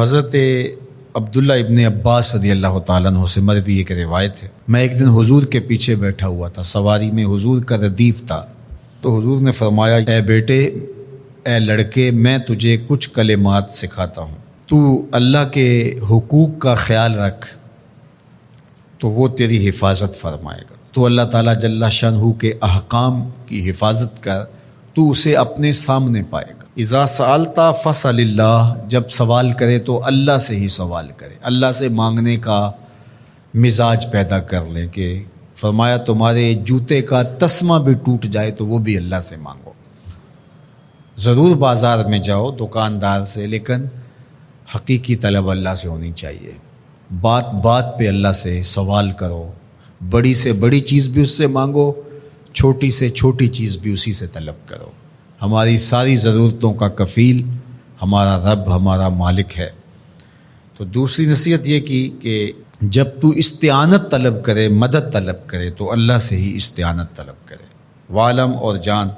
حضرت عبداللہ ابن عباس رضی اللہ تعالیٰ عنہ سے مروی ایک روایت ہے، میں ایک دن حضور کے پیچھے بیٹھا ہوا تھا، سواری میں حضور کا ردیف تھا، تو حضور نے فرمایا، اے بیٹے، اے لڑکے، میں تجھے کچھ کلمات سکھاتا ہوں، تو اللہ کے حقوق کا خیال رکھ تو وہ تیری حفاظت فرمائے گا۔ تو اللہ تعالیٰ جل شانہ کے احکام کی حفاظت کر، تو اسے اپنے سامنے پائے گا۔ اذا سألت فاسأل اللہ، جب سوال کرے تو اللہ سے ہی سوال کرے، اللہ سے مانگنے کا مزاج پیدا کر لیں کہ فرمایا تمہارے جوتے کا تسمہ بھی ٹوٹ جائے تو وہ بھی اللہ سے مانگو۔ ضرور بازار میں جاؤ دکاندار سے، لیکن حقیقی طلب اللہ سے ہونی چاہیے۔ بات بات پہ اللہ سے سوال کرو، بڑی سے بڑی چیز بھی اس سے مانگو، چھوٹی سے چھوٹی چیز بھی اسی سے طلب کرو۔ ہماری ساری ضرورتوں کا کفیل ہمارا رب، ہمارا مالک ہے۔ تو دوسری نصیحت یہ کی کہ جب تو استعانت طلب کرے، مدد طلب کرے تو اللہ سے ہی استعانت طلب کرے۔ وعلم، اور جان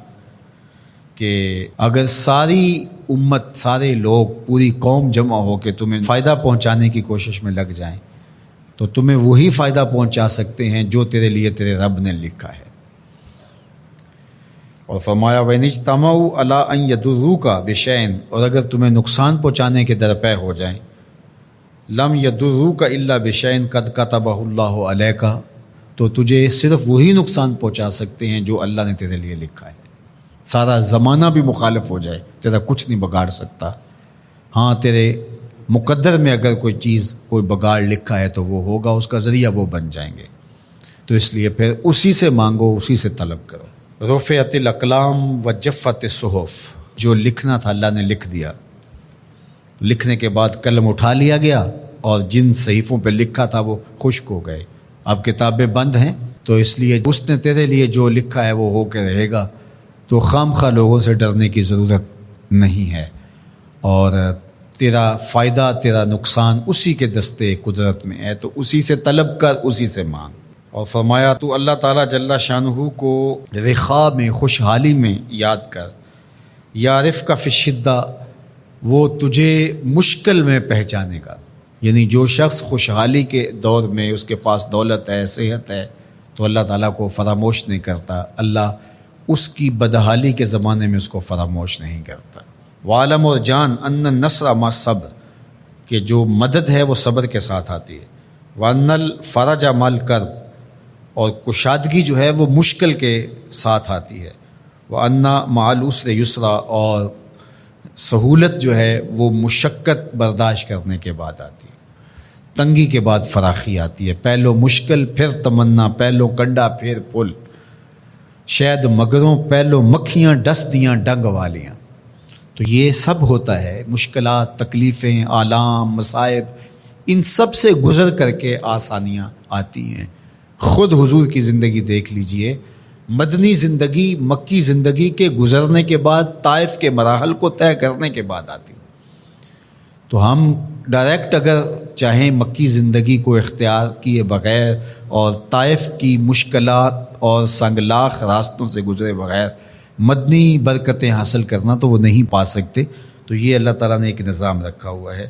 کہ اگر ساری امت، سارے لوگ، پوری قوم جمع ہو کے تمہیں فائدہ پہنچانے کی کوشش میں لگ جائیں تو تمہیں وہی فائدہ پہنچا سکتے ہیں جو تیرے لیے تیرے رب نے لکھا ہے۔ اور فرمایا وَإِنِ اجْتَمَعُوا عَلَىٰ أَن يَضُرُّوكَ بِشَيْءٍ، اور اگر تمہیں نقصان پہنچانے کے درپے ہو جائیں، لَمْ يَضُرُّوكَ إِلَّا بِشَيْءٍ قَدْ كَتَبَهُ اللَّهُ عَلَيْكَ، تو تجھے صرف وہی نقصان پہنچا سکتے ہیں جو اللہ نے تیرے لیے لکھا ہے۔ سارا زمانہ بھی مخالف ہو جائے، تیرا کچھ نہیں بگاڑ سکتا۔ ہاں، تیرے مقدر میں اگر کوئی چیز، کوئی بگاڑ لکھا ہے تو وہ ہوگا، اس کا ذریعہ وہ بن جائیں گے۔ تو اس لیے پھر اسی سے مانگو، اسی سے طلب کرو۔ رفعت الاقلام وجفت الصحف، جو لکھنا تھا اللہ نے لکھ دیا، لکھنے کے بعد قلم اٹھا لیا گیا اور جن صحیفوں پہ لکھا تھا وہ خشک ہو گئے، اب کتابیں بند ہیں، تو اس لیے اس نے تیرے لیے جو لکھا ہے وہ ہو کے رہے گا، تو خام خواہ لوگوں سے ڈرنے کی ضرورت نہیں ہے، اور تیرا فائدہ، تیرا نقصان اسی کے دستے قدرت میں ہے، تو اسی سے طلب کر، اسی سے مانگ۔ اور فرمایا تو اللہ تعالیٰ جل شانہ کو رخاء میں، خوشحالی میں یاد کر، یعرف کا فی الشدہ، وہ تجھے مشکل میں پہچانے گا۔ یعنی جو شخص خوشحالی کے دور میں اس کے پاس دولت ہے، صحت ہے، تو اللہ تعالیٰ کو فراموش نہیں کرتا، اللہ اس کی بدحالی کے زمانے میں اس کو فراموش نہیں کرتا۔ وعلم، اور جان، ان النصر مع الصبر، کہ جو مدد ہے وہ صبر کے ساتھ آتی ہے۔ وان الفرج مع الکرب، اور کشادگی جو ہے وہ مشکل کے ساتھ آتی ہے۔ وان مع العسر یسرا، اور سہولت جو ہے وہ مشقت برداشت کرنے کے بعد آتی ہے، تنگی کے بعد فراخی آتی ہے۔ پہلو مشکل پھر تمنا، پہلو کنڈا پھر پل، شاید مگروں پہلو مکھیاں ڈس دیاں ڈنگ والیاں۔ تو یہ سب ہوتا ہے، مشکلات، تکلیفیں، آلام، مصائب، ان سب سے گزر کر کے آسانیاں آتی ہیں۔ خود حضور کی زندگی دیکھ لیجئے، مدنی زندگی مکی زندگی کے گزرنے کے بعد، طائف کے مراحل کو طے کرنے کے بعد آتی۔ تو ہم ڈائریکٹ اگر چاہیں مکی زندگی کو اختیار کیے بغیر اور طائف کی مشکلات اور سنگلاخ راستوں سے گزرے بغیر مدنی برکتیں حاصل کرنا، تو وہ نہیں پا سکتے۔ تو یہ اللہ تعالیٰ نے ایک نظام رکھا ہوا ہے۔